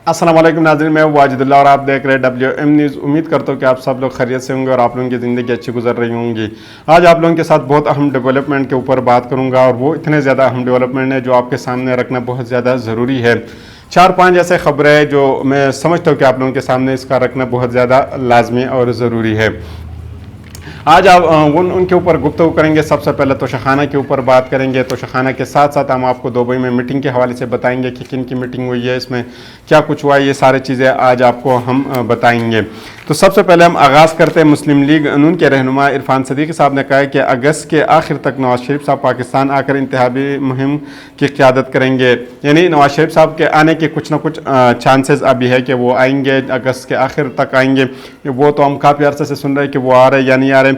अस्सलाम वालेकुम नाज़रीन, मैं वाजिदुल्लाह और आप देख रहे हैं WM न्यूज़। उम्मीद करता हूँ कि आप सब लोग खैरियत से होंगे और आप लोगों की ज़िंदगी अच्छी गुजर रही होंगी। आज आप लोगों के साथ बहुत अहम डेवलपमेंट के ऊपर बात करूँगा और वो इतने ज़्यादा अहम डेवलपमेंट है जो आपके सामने रखना बहुत ज़्यादा ज़रूरी है। 4-5 ऐसे ख़बरें जो मैं समझता हूँ कि आप लोगों के सामने इसका रखना बहुत ज़्यादा लाजमी और ज़रूरी है। आज आप उनके ऊपर गुफ्तगू करेंगे। सबसे पहले तोशाखाना के ऊपर बात करेंगे। तोशाखाना के साथ साथ हम आपको दुबई में मीटिंग के हवाले से बताएंगे कि किन की मीटिंग हुई है, इसमें क्या कुछ हुआ है, ये सारी चीज़ें आज आपको हम बताएंगे। तो सबसे पहले हम आगाज़ करते हैं। मुस्लिम लीग नून के रहनुमा इरफान सदीकी साहब ने कहा है कि अगस्त के आखिर तक नवाज शरीफ साहब पाकिस्तान आकर इंतखाबी मुहिम की क़यादत करेंगे। यानी नवाज शरीफ साहब के आने के कुछ ना कुछ चांसेस अभी है कि वो आएंगे, अगस्त के आखिर तक आएंगे। वो तो हम काफ़ी अर्से से सुन रहे हैं कि वो आ रहे या नहीं आ रहे।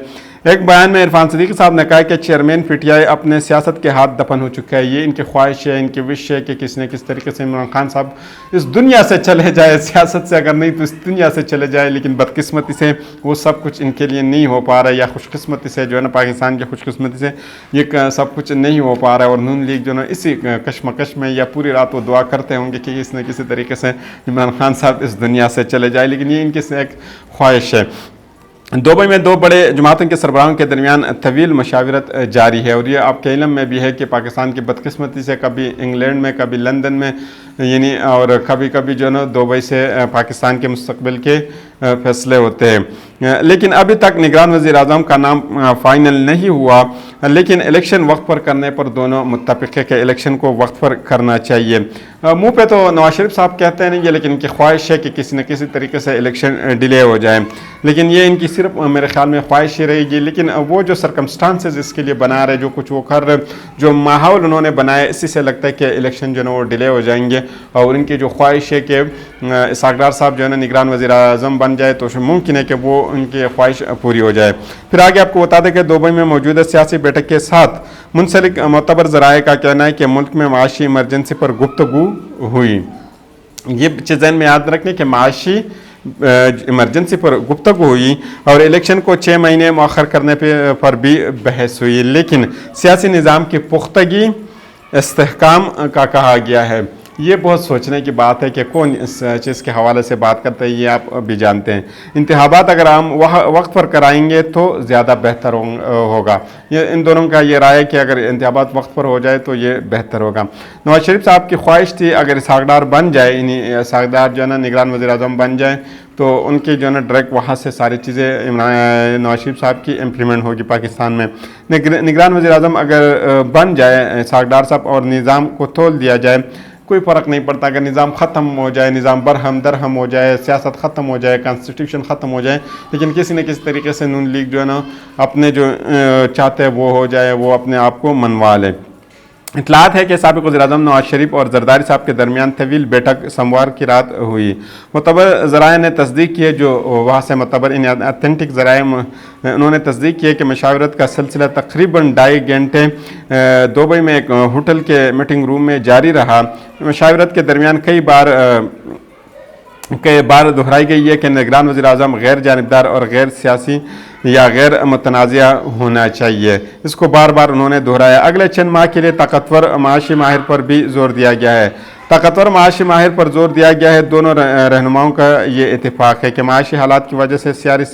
एक बयान में इरफान सदीकी साहब ने कहा कि चेयरमैन PTI अपने सियासत के हाथ दफन हो चुका है। ये इनकी ख्वाहिश है, इनकी विश है कि किसी न किसी तरीके से इमरान खान साहब इस दुनिया से चले जाए, सियासत से अगर नहीं तो इस दुनिया से चले जाए। लेकिन बदकिस्मती से वो सब कुछ इनके लिए नहीं हो पा रहा है, या खुशकिस्मती से जो है ना, पाकिस्तान की खुशकिस्मती से ये सब कुछ नहीं हो पा रहा है। और नून लीग जो है ना इसी कशमकश में या पूरी रात वो दुआ करते होंगे कि किसी न किसी तरीके से इमरान खान साहब इस दुनिया से चले जाए, लेकिन ये इनकी एक ख्वाहिश है। दुबई में 2 बड़े जमातों के सरबराहों के दरमियान तवील मशावरत जारी है और ये आपके इल्म में भी है कि पाकिस्तान की बदकिस्मती से कभी इंग्लैंड में, कभी लंदन में, यानी और कभी कभी जो है ना दुबई से पाकिस्तान के मुस्तकबिल के फैसले होते हैं। लेकिन अभी तक निगरान वज़ीर आज़म का नाम फ़ाइनल नहीं हुआ। लेकिन इलेक्शन वक्त पर करने पर दोनों मुत्तफ़िक़ है कि इलेक्शन को वक्त पर करना चाहिए। मुँह पे तो नवाज शरीफ साहब कहते नहीं है, लेकिन इनकी ख्वाहिश है कि किसी न किसी तरीके से इलेक्शन डिले हो जाए। लेकिन ये इनकी सिर्फ मेरे ख्याल में ख्वाहिश ही रहेगी। लेकिन वो जो सरकमस्टांसेस इसके लिए बना रहे, जो कुछ वो कर रहे, जो माहौल उन्होंने बनाया, इसी से लगता है कि इलेक्शन जो है वो डिले हो जाएंगे। और इनकी जो ख्वाहिश है कि इसहाक़ डार साहब जो है ना निगरान वज़ीर आज़म बन जाए तो मुमकिन है कि वो उनकी ख्वाहिश पूरी हो जाए। फिर आगे आपको बता दें कि दुबई में मौजूदा सियासी बैठक के साथ मुंसलिक मोतबर ज़राए का कहना है कि मुल्क में माशी इमरजेंसी पर गुफ्तगू हुई। ये चीज़ें में याद रखने कि माशी इमरजेंसी पर गुफ्तगू हुई और इलेक्शन को 6 महीने मौखर करने पर भी बहस हुई। लेकिन सियासी निज़ाम की पुख्तगी इस्तेहकाम का कहा गया है। ये बहुत सोचने की बात है कि कौन इस चीज़ के हवाले से बात करते हैं, ये आप भी जानते हैं। इंतखाबात अगर हम वक्त पर कराएंगे तो ज़्यादा बेहतर होगा। ये इन दोनों का ये राय है कि अगर इंतखाबात वक्त पर हो जाए तो ये बेहतर होगा। नवाज शरीफ साहब की ख्वाहिश थी अगर इसहाक़ डार बन जाए, इसहाक़ डार जो है ना निगरान वज़ीर आज़म बन जाए तो उनकी जो है ना डायरेक्ट वहाँ से सारी चीज़ें नवाज शरीफ साहब की इम्प्लीमेंट होगी पाकिस्तान में। निगरान वज़ीर आज़म अगर बन जाए इसहाक़ डार साहब और निज़ाम को तोल दिया जाए, कोई फ़र्क नहीं पड़ता। अगर निज़ाम ख़त्म हो जाए, निज़ाम बरहम दरहम हो जाए, सियासत ख़त्म हो जाए, कॉन्स्टिट्यूशन ख़त्म हो जाए, लेकिन किसी न किसी तरीके से नून लीग जो है ना अपने जो चाहते हैं वो हो जाए, वो अपने आप को मनवा ले। इतलात है कि साबिक़ वज़ीर-ए-आज़म नवाज शरीफ और जरदारी साहब के दरमियान तवील बैठक सोमवार की रात हुई। मुतबर ज़राए ने तस्दीक की है, जो वहाँ से मुतबर इन अथेंटिक ज़राए उन्होंने तस्दीक की है कि मशावरत का सिलसिला तकरीबन 2.5 घंटे दुबई में एक होटल के मीटिंग रूम में जारी रहा। मशावरत के दरमियान कई बार दोहराई गई है कि निगरान वज़ीर आज़म गैर जानिबदार और गैर सियासी या गैर मुतनाज़िया होना चाहिए। इसको बार बार उन्होंने दोहराया। अगले चंद माह के लिए ताकतवर माशी माहिर पर भी जोर दिया गया है। ताकतवर माशी माहिर पर जोर दिया गया है। दोनों रहनुमाओं का ये इत्तेफाक है कि माशी हालात की वजह से सारी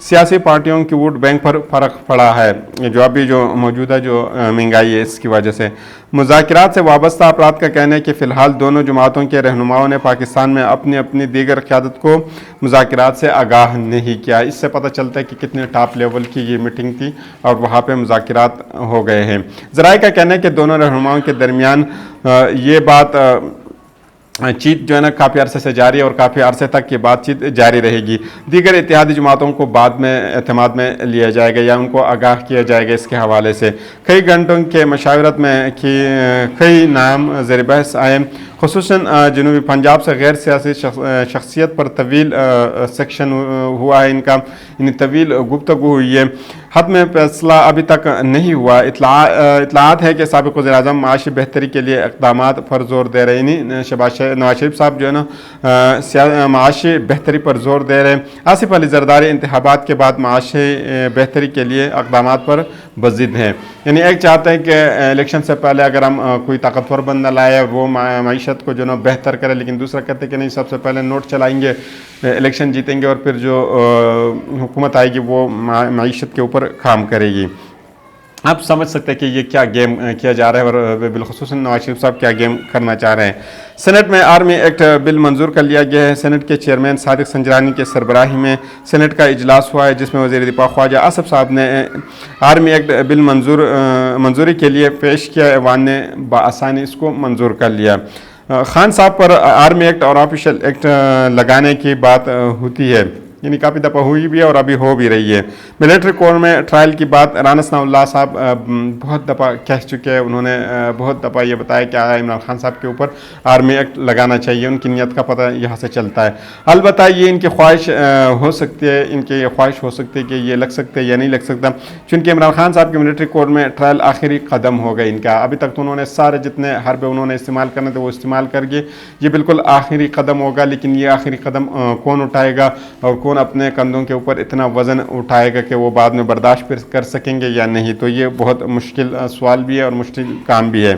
सियासी पार्टियों की वोट बैंक पर फ़र्क पड़ा है, जो अभी जो मौजूदा जो महंगाई है इसकी वजह से। मुज़ाकिरात से वाबस्ता अफराद का कहना है कि फ़िलहाल दोनों जमातों के रहनुमाओं ने पाकिस्तान में अपनी अपनी दीगर क़यादत को मुज़ाकिरात से आगाह नहीं किया। इससे पता चलता है कि कितने टॉप लेवल की ये मीटिंग थी और वहाँ पे मुज़ाकिरात हो गए हैं। ज़राए का कहना है कि दोनों रहनुमाओं के दरमियान ये बातचीत जो है ना काफ़ी अरसे से जारी है और काफ़ी अरसे तक ये बातचीत जारी रहेगी। दीगर इत्तेहादी जमातों को बाद में एतमाद में लिया जाएगा या उनको आगाह किया जाएगा इसके हवाले से। कई घंटों के मशावरत में कई नाम ज़ेर बहस आए, ख़ुसूसन जनूबी पंजाब से गैर सियासी शख्सियत पर तवील सेक्शन हुआ है। इनका तवील गुफ्तगू हुई है। हद में फैसला अभी तक नहीं हुआ। इतलात है कि साबिक़ वज़ीर-ए-आज़म माशी बेहतरी के लिए इक़दामात पर जोर दे रहे हैं। नवाज शरीफ साहब जो है ना माशी बेहतरी पर जोर दे रहे हैं। आसिफ अली ज़रदारी इंतखाबात के बाद माशी बेहतरी के लिए इक़दामात पर बज़िद हैं। यानी एक चाहते हैं कि इलेक्शन से पहले अगर हम कोई ताकतवर बंदा लाए और वो माईशत معیشت کو جو نا بہتر کرے، لیکن دوسرا کہتے ہیں کہ نہیں، سب سے پہلے نوٹ چلائیں گے، الیکشن جیتیں گے اور پھر جو حکومت آئے گی وہ معیشت کے اوپر کام کرے گی۔ آپ سمجھ سکتے ہیں کہ یہ کیا گیم کیا جا رہا ہے اور بالخصوص نواز شریف صاحب کیا گیم کرنا چاہ رہے ہیں۔ سینٹ میں آرمی ایکٹ بل منظور کر لیا گیا ہے۔ سینٹ کے چیئرمین صادق سنجرانی کے سربراہی میں سینٹ کا اجلاس ہوا ہے، جس میں وزیر دفاع خواجہ آصف صاحب نے آرمی ایکٹ بل منظوری کے لیے پیش کیا۔ ایوان نے بآسانی اس کو منظور کر لیا۔ خان صاحب پر آرمی ایکٹ اور آفیشل ایکٹ لگانے کی بات ہوتی ہے، یعنی کافی دفعہ ہوئی بھی ہے اور ابھی ہو بھی رہی ہے۔ ملٹری کورٹ میں ٹرائل کی بات رانا ثناء اللہ صاحب بہت دفعہ کہہ چکے ہیں، انہوں نے بہت دفعہ یہ بتایا کہ عمران خان صاحب کے اوپر آرمی ایکٹ لگانا چاہیے، ان کی نیت کا پتہ یہاں سے چلتا ہے۔ البتہ یہ ان کی خواہش ہو سکتی ہے، ان کی یہ خواہش ہو سکتی ہے کہ یہ لگ سکتے یا نہیں لگ سکتا، چونکہ عمران خان صاحب کے ملٹری کورٹ میں ٹرائل آخری قدم ہو گئے ان کا۔ ابھی تک تو انہوں نے سارے جتنے حربے انہوں نے استعمال کرنے تھے وہ استعمال کر گئے، یہ بالکل آخری قدم ہوگا، لیکن یہ آخری قدم کون اٹھائے گا اور کون اپنے کندھوں کے اوپر اتنا وزن اٹھائے گا کہ وہ بعد میں برداشت کر سکیں گے یا نہیں، تو یہ بہت مشکل سوال بھی ہے اور مشکل کام بھی ہے۔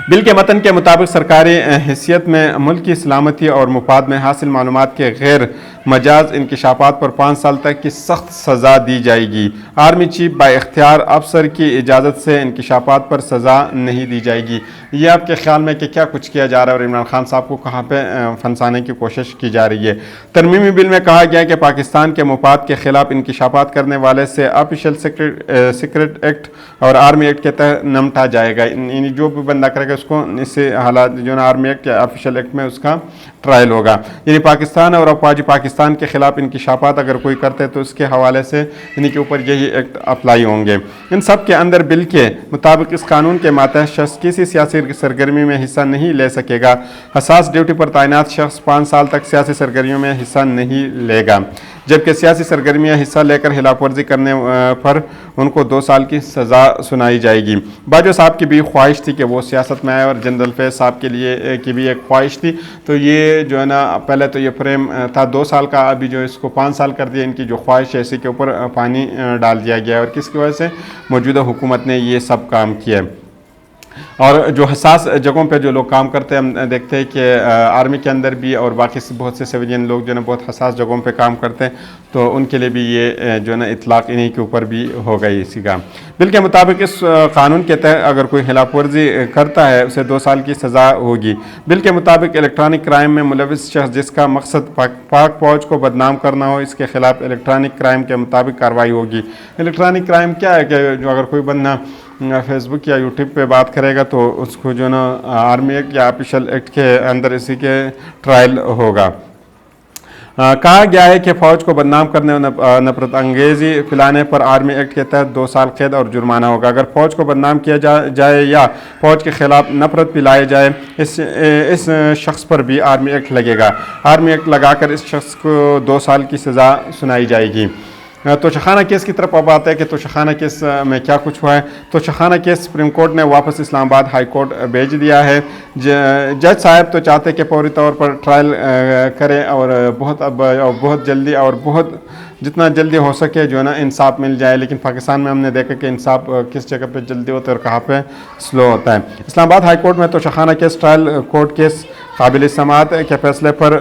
بل کے متن کے مطابق سرکاری حیثیت میں ملک کی سلامتی اور مفاد میں حاصل معلومات کے غیر مجاز انکشافات پر 5 سال تک کی سخت سزا دی جائے گی۔ آرمی چیف با اختیار افسر کی اجازت سے انکشافات پر سزا نہیں دی جائے گی۔ یہ آپ کے خیال میں کہ کیا کچھ کیا جا رہا ہے اور عمران خان صاحب کو کہاں پہ پھنسانے کی کوشش کی جا رہی ہے؟ ترمیمی بل میں کہا گیا ہے کہ پاکستان کے مفاد کے خلاف انکشافات کرنے والے سے آفیشل سیکرٹ ایکٹ اور آرمی ایکٹ کے تحت نمٹا جائے گا، یعنی جو بھی بندہ کرے گا اس کو اس سے حالات جو نا آرمی ایکٹ یا آفیشل ایکٹ میں اس کا ٹرائل ہوگا، یعنی پاکستان اور افواج پاکستان کے خلاف انکشافات اگر کوئی کرتے تو اس کے حوالے سے انہی کے اوپر یہی ایکٹ اپلائی ہوں گے۔ ان سب کے اندر بل کے مطابق اس قانون کے ماتحت شخص کسی سیاسی سرگرمی میں حصہ نہیں لے سکے گا۔ حساس ڈیوٹی پر تعینات شخص 5 سال تک سیاسی سرگرمیوں میں حصہ نہیں لے گا، جبکہ سیاسی سرگرمیاں حصہ لے کر خلاف ورزی کرنے پر ان کو 2 سال کی سزا سنائی جائے گی۔ باجوہ صاحب کی بھی خواہش تھی کہ وہ سیاست میں آئے اور جنرل فیض صاحب کے لیے کی بھی ایک خواہش تھی، تو یہ جو ہے نا پہلے تو یہ فریم تھا 2 سال کا، ابھی جو اس کو 5 سال کر دیا۔ ان کی جو خواہش ہے اسی کے اوپر پانی ڈال دیا گیا ہے اور کس کی وجہ سے موجودہ حکومت نے یہ سب کام کیا ہے۔ اور جو حساس جگہوں پہ جو لوگ کام کرتے ہیں، ہم دیکھتے ہیں کہ آرمی کے اندر بھی اور باقی بہت سے سویلین لوگ جو ہے بہت حساس جگہوں پہ کام کرتے ہیں، تو ان کے لیے بھی یہ جو ہے نا اطلاق انہی کے اوپر بھی ہو گئی اسی کا۔ بل کے مطابق اس قانون کے تحت اگر کوئی خلاف ورزی کرتا ہے اسے 2 سال کی سزا ہوگی۔ بل کے مطابق الیکٹرانک کرائم میں ملوث شخص جس کا مقصد پاک فوج کو بدنام کرنا ہو، اس کے خلاف الیکٹرانک کرائم کے مطابق کارروائی ہوگی۔ الیکٹرانک کرائم کیا ہے کہ جو اگر کوئی بندہ فیس بک یا یوٹیوب پہ بات کرے گا تو اس کو جو نا آرمی ایکٹ یا آفیشل ایکٹ کے اندر اسی کے ٹرائل ہوگا۔ کہا گیا ہے کہ فوج کو بدنام کرنے اور نفرت انگیزی پھیلانے پر آرمی ایکٹ کے تحت 2 سال قید اور جرمانہ ہوگا۔ اگر فوج کو بدنام کیا جائے یا فوج کے خلاف نفرت پھیلائی جائے، اس شخص پر بھی آرمی ایکٹ لگے گا۔ آرمی ایکٹ لگا کر اس شخص کو 2 سال کی سزا سنائی جائے گی۔ توشخانہ کیس کی طرف اب آتا ہے کہ توشخانہ کیس میں کیا کچھ ہوا ہے۔ توشخانہ کیس سپریم کورٹ نے واپس اسلام آباد ہائی کورٹ بھیج دیا ہے۔ جج صاحب تو چاہتے کہ فوری طور پر ٹرائل کریں اور بہت جلدی اور بہت جتنا جلدی ہو سکے جو ہے نا انصاف مل جائے، لیکن پاکستان میں ہم نے دیکھا کہ انصاف کس جگہ پہ جلدی ہوتا ہے اور کہاں پہ سلو ہوتا ہے۔ اسلام آباد ہائی کورٹ میں توشخانہ کیس ٹرائل کورٹ کیس قابل سماعت کے فیصلے پر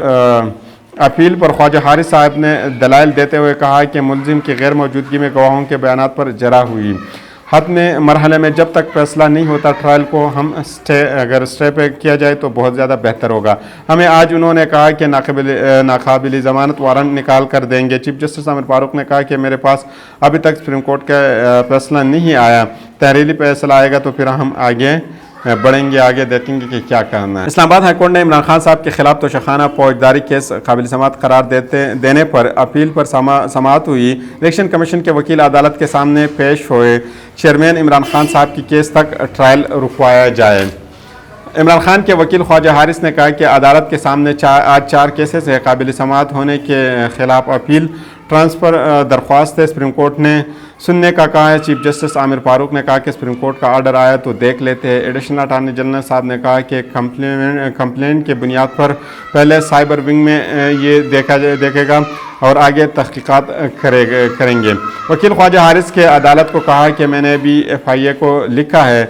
اپیل پر خواجہ حارث صاحب نے دلائل دیتے ہوئے کہا کہ ملزم کی غیر موجودگی میں گواہوں کے بیانات پر جرح ہوئی۔ حتمی مرحلے میں جب تک فیصلہ نہیں ہوتا ٹرائل کو ہم اگر اسٹے پہ کیا جائے تو بہت زیادہ بہتر ہوگا۔ ہمیں آج انہوں نے کہا کہ ناقابل ضمانت وارنٹ نکال کر دیں گے۔ چیف جسٹس عامر فاروق نے کہا کہ میرے پاس ابھی تک سپریم کورٹ کا فیصلہ نہیں آیا، تحریری فیصلہ آئے گا تو پھر ہم آگے بڑھیں گے، آگے دیکھیں گے کہ کیا کرنا ہے۔ اسلام آباد ہائی کورٹ نے عمران خان صاحب کے خلاف توشخانہ فوجداری کیس قابل سماعت قرار دینے پر اپیل پر سماعت ہوئی۔ الیکشن کمیشن کے وکیل عدالت کے سامنے پیش ہوئے۔ چیئرمین عمران خان صاحب کی کیس تک ٹرائل رکوایا جائے۔ عمران خان کے وکیل خواجہ حارث نے کہا کہ عدالت کے سامنے آج 4 کیسز ہے۔ قابل سماعت ہونے کے خلاف اپیل ٹرانسفر درخواست ہے، سپریم کورٹ نے سننے کا کہا ہے۔ چیف جسٹس عامر فاروق نے کہا کہ سپریم کورٹ کا آرڈر آیا تو دیکھ لیتے ہیں۔ ایڈیشنل اٹارنی جنرل صاحب نے کہا کہ کمپلینٹ کے بنیاد پر پہلے سائبر ونگ میں یہ دیکھے گا اور آگے تحقیقات کریں گے۔ وکیل خواجہ حارث کے عدالت کو کہا کہ میں نے بھی FIA کو لکھا ہے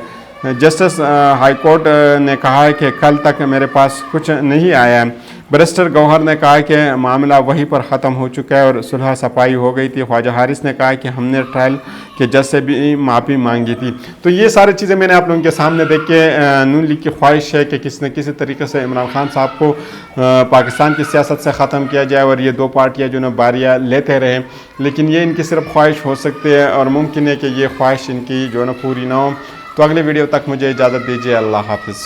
जस्टिस हाई कोर्ट ने कहा है कि कल तक मेरे पास कुछ नहीं आया है। बैरिस्टर गौहर ने कहा कि मामला वहीं पर ख़त्म हो चुका है और सुलह सफाई हो गई थी। ख्वाजा हारिस ने कहा कि हमने ट्रायल के जज से भी माफ़ी मांगी थी। तो ये सारी चीज़ें मैंने आप लोगों के सामने देख के नून लीग की ख्वाहिश है कि किसी न किसी तरीके से इमरान खान साहब को पाकिस्तान की सियासत से ख़त्म किया जाए और ये दो पार्टियाँ जो न बारियाँ लेते रहें, लेकिन ये इनकी सिर्फ ख्वाहिश हो सकती है और मुमकिन है कि ये ख्वाहिश इनकी जो न पूरी ना हो। तो अगले वीडियो तक मुझे इजाज़त दीजिए। अल्लाह हाफ़िज़।